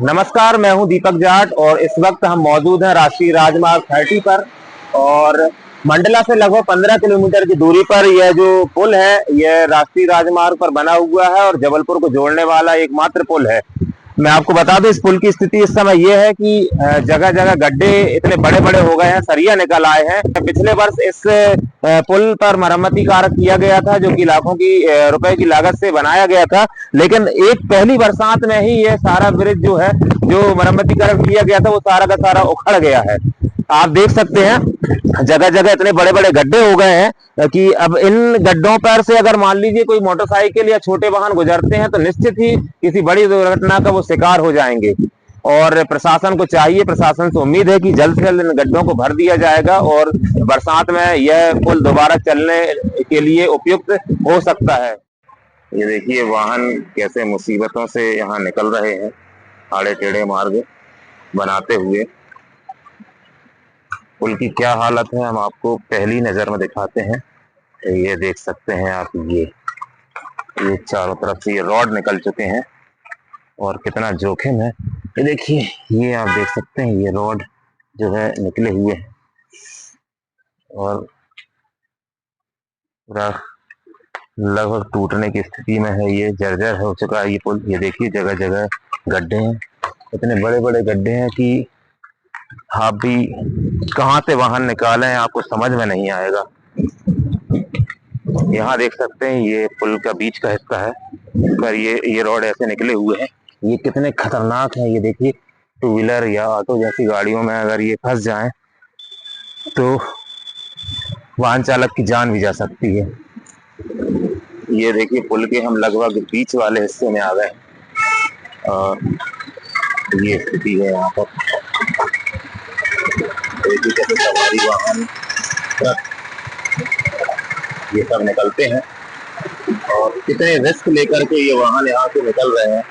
नमस्कार, मैं हूं दीपक जाट और इस वक्त हम मौजूद हैं राष्ट्रीय राजमार्ग 30 पर। और मंडला से लगभग 15 किलोमीटर की दूरी पर यह जो पुल है यह राष्ट्रीय राजमार्ग पर बना हुआ है और जबलपुर को जोड़ने वाला एकमात्र पुल है। मैं आपको बता दूं, इस पुल की स्थिति इस समय यह है कि जगह जगह गड्ढे इतने बड़े बड़े हो गए हैं, सरिया निकल आए हैं। पिछले वर्ष इस पुल पर मरम्मती कार्य किया गया था जो कि लाखों की रुपए की लागत से बनाया गया था, लेकिन एक पहली बरसात में ही ये सारा ब्रिज जो है, जो मरम्मती कार्य किया गया था, वो सारा का सारा उखड़ गया है। आप देख सकते हैं जगह जगह इतने बड़े बड़े गड्ढे हो गए हैं कि अब इन गड्ढों पर से अगर मान लीजिए कोई मोटरसाइकिल या छोटे वाहन गुजरते हैं तो निश्चित ही किसी बड़ी दुर्घटना का वो शिकार हो जाएंगे। और प्रशासन को चाहिए, प्रशासन से उम्मीद है कि जल्द से जल्द इन गड्ढों को भर दिया जाएगा और बरसात में यह पुल दोबारा चलने के लिए उपयुक्त हो सकता है। ये देखिए वाहन कैसे मुसीबतों से यहाँ निकल रहे हैं, आड़े टेढ़े मार्ग बनाते हुए। पुल की क्या हालत है हम आपको पहली नजर में दिखाते हैं। ये देख सकते हैं आप, ये चारों तरफ से ये रॉड निकल चुके हैं और कितना जोखिम है। ये देखिए, ये आप देख सकते हैं, ये रॉड जो है निकले हुए हैं और पूरा लगभग टूटने की स्थिति में है। ये जर्जर हो चुका है ये पुल। ये देखिए जगह जगह गड्ढे हैं, इतने बड़े बड़े गड्ढे हैं कि आप भी कहाँ से वाहन निकालें आपको समझ में नहीं आएगा। यहाँ देख सकते हैं ये पुल का बीच का हिस्सा है, पर ये रोड ऐसे निकले हुए हैं। ये कितने खतरनाक हैं। ये देखिए, टू व्हीलर या ऑटो जैसी गाड़ियों में अगर ये फंस जाएं तो वाहन चालक की जान भी जा सकती है। ये देखिए पुल के हम लगभग बीच वाले हिस्से में आ गए और ये स्थिति है यहाँ पर। देखिए कैसे सवारी वाहन, ट्रक, ये सब निकलते हैं और कितने रिस्क लेकर के ये वाहन यहाँ से निकल रहे हैं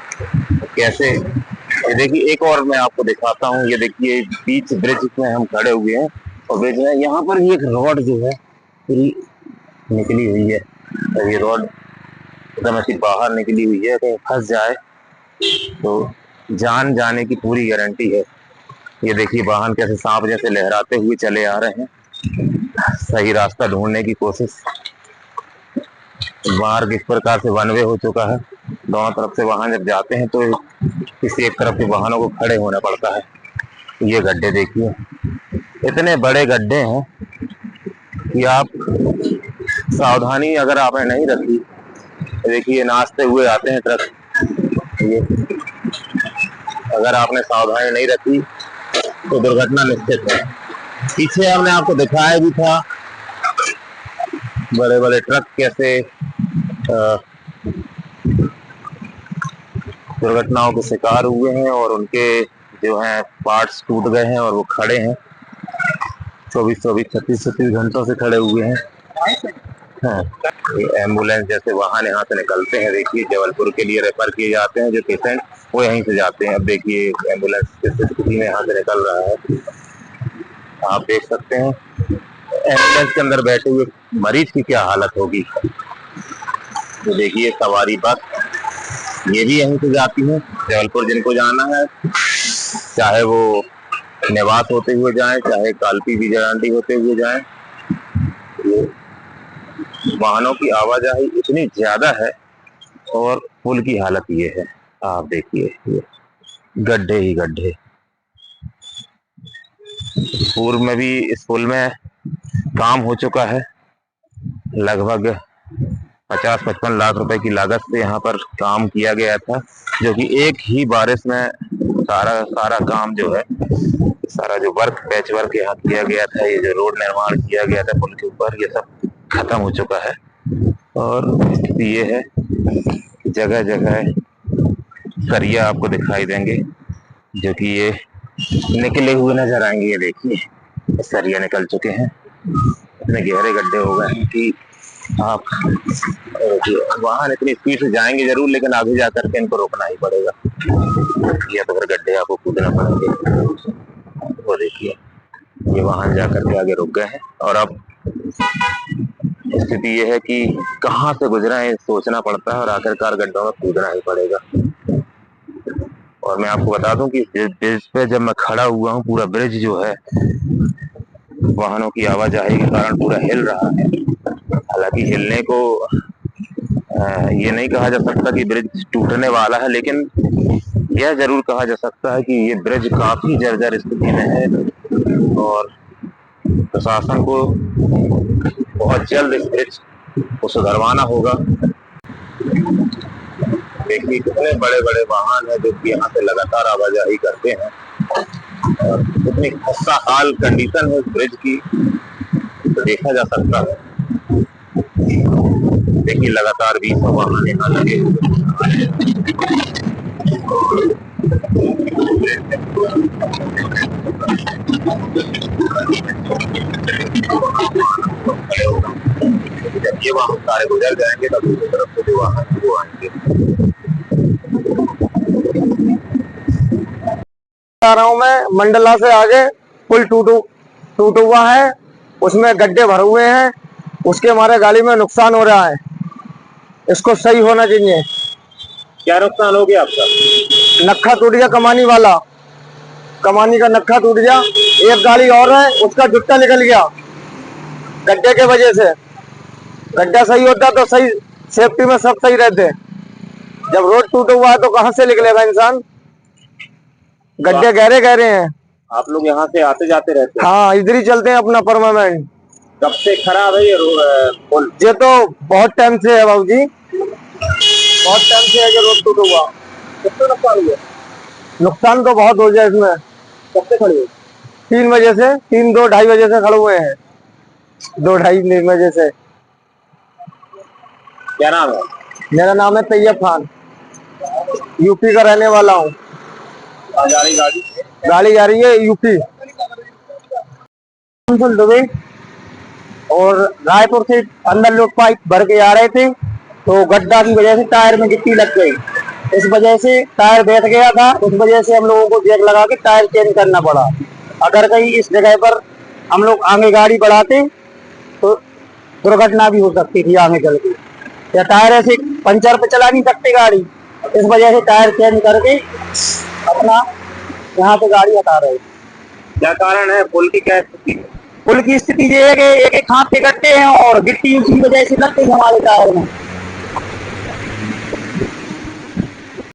कैसे। ये देखिए एक और मैं आपको दिखाता हूँ। ये देखिए बीच ब्रिज में हम खड़े हुए हैं और ब्रिज में यहाँ पर भी एक रोड जो है पूरी निकली हुई है और ये रोड एकदम ऐसी बाहर निकली हुई है, कहीं फंस जाए तो जान जाने की पूरी गारंटी है। ये देखिए वाहन कैसे सांप जैसे लहराते हुए चले आ रहे हैं, सही रास्ता ढूंढने की कोशिश। मार्ग इस प्रकार से वन वे हो चुका है, दोनों तरफ से वाहन जब जाते हैं तो किसी एक तरफ के वाहनों को खड़े होना पड़ता है। ये गड्ढे देखिए, इतने बड़े गड्ढे हैं कि आप सावधानी अगर आपने नहीं रखी, देखिए नाचते हुए आते हैं ट्रक। ये अगर आपने सावधानी नहीं रखी तो दुर्घटना निश्चित है। पीछे हमने आपको दिखाया भी था बड़े बड़े ट्रक कैसे दुर्घटनाओं के शिकार हुए हैं और उनके जो हैं पार्ट्स टूट गए हैं और वो खड़े हैं 24-24, 36-36 घंटों से खड़े हुए हैं। हाँ, ये एम्बुलेंस जैसे वाहन यहाँ से निकलते हैं। देखिए जबलपुर के लिए रेफर किए जाते हैं जो पेशेंट, वो यहीं से जाते हैं। अब देखिए एम्बुलेंस किस स्थिति में यहाँ से निकल रहा है, आप देख सकते हैं। एम्बुलेंस के अंदर बैठे हुए मरीज की क्या हालत होगी। तो देखिए सवारी बस ये भी यहीं से जाती है जबलपुर जिनको जाना है, चाहे वो निवास होते हुए जाएं, चाहे कालपी विजयदांडी होते हुए जाएं। वाहनों की आवाजाही इतनी ज्यादा है और पुल की हालत ये है, आप देखिए ये गड्ढे ही गड्ढे। पूर्व में भी इस पुल में काम हो चुका है, लगभग 50-55 लाख रुपए की लागत से यहाँ पर काम किया गया था, जो कि एक ही बारिश में सारा काम जो है, सारा जो वर्क, पैच वर्क यहाँ किया गया था, ये जो रोड निर्माण किया गया था पुल के ऊपर, ये सब खत्म हो चुका है। और स्थिति ये है कि जगह जगह सरिया आपको दिखाई देंगे जो कि ये निकले हुए नजर आएंगे। ये देखिए सरिया निकल चुके हैं, इतने गहरे गड्ढे हो गए हैं कि आप वाहन इतनी स्पीड से जाएंगे जरूर, लेकिन आगे जाकर के इनको रोकना ही पड़ेगा या तो फिर गड्ढे आपको कूदना पड़ेंगे। वो देखिए ये वाहन जाकर के आगे रुक गए हैं और अब स्थिति ये है कि कहाँ से गुजरा है सोचना पड़ता है और आखिरकार गड्ढों में कूदना ही पड़ेगा। और मैं आपको बता दूं कि ब्रिज पे जब मैं खड़ा हुआ हूँ, पूरा ब्रिज जो है वाहनों की आवाजाही के कारण पूरा हिल रहा है। हालांकि हिलने को ये नहीं कहा जा सकता कि ब्रिज टूटने वाला है, लेकिन यह जरूर कहा जा सकता है कि ये ब्रिज काफी जर्जर स्थिति में है और प्रशासन को बहुत जल्द इस ब्रिज को सुधरवाना होगा। देखिए कितने बड़े बड़े वाहन है जो कि यहाँ से लगातार आवाजाही करते हैं और कितनी खस्ता हाल कंडीशन है इस ब्रिज की, तो देखा जा सकता है। देखिए लगातार 20 वाहन यहाँ लगे हुए जब ये वाहन सारे गुजर जाएंगे तब दूसरी तरफ से जो वाहन वो आएंगे। आ रहा हूँ मैं मंडला से आगे पुल टूट हुआ है, उसमें गड्ढे भरे हुए हैं, उसके हमारे गाड़ी में नुकसान हो रहा है, इसको सही होना चाहिए। क्या नुकसान हो गया आपका? नक्खा टूट गया, कमानी वाला, कमानी का नक्खा टूट गया। एक गाड़ी और है, उसका जुट्टा निकल गया गड्ढे के वजह से। गड्ढा सही होता तो सही सेफ्टी में सब सही रहते। जब रोड टूटा हुआ है तो कहाँ से निकलेगा इंसान? गड्ढे गहरे गहरे हैं। आप लोग यहाँ से आते जाते रहते हैं? हाँ, इधर ही चलते हैं अपना परमानेंट। कब से खराब है ये पुल? ये तो बहुत टाइम से है बाबू जी, बहुत टाइम से है कि रोड टूटा हुआ। कितना नुकसान हुआ? नुकसान तो बहुत हो गया इसमें। कब से खड़े हुए? 3 बजे से, 2-2:30 बजे से खड़े हुए हैं, 2-2:30 बजे से। क्या नाम है? मेरा नाम है तैयब खान, यूपी का रहने वाला हूँ। गाड़ी गाड़ी जा रही है यूपी दुबई और रायपुर से अंदर लोग पाइप भर के आ रहे थे, तो गड्ढा की वजह से टायर में गिट्टी लग गई। इस वजह से टायर बैठ गया था, उस वजह से हम लोगों को जैक लगा के टायर चेंज करना पड़ा। अगर कहीं इस जगह पर हम लोग आगे गाड़ी बढ़ाते तो दुर्घटना भी हो सकती थी आगे चल के, या टायर ऐसे पंचर पे चला नहीं सकते गाड़ी। इस वजह से टायर चेंज करके अपना यहाँ से गाड़ी हटा रहे। क्या कारण है पुल की? क्या स्थिति? पुल की स्थिति ये है कि एक हाथ से गड्ढे हैं और गिट्टी उसी वजह से लगती है हमारे टायर में।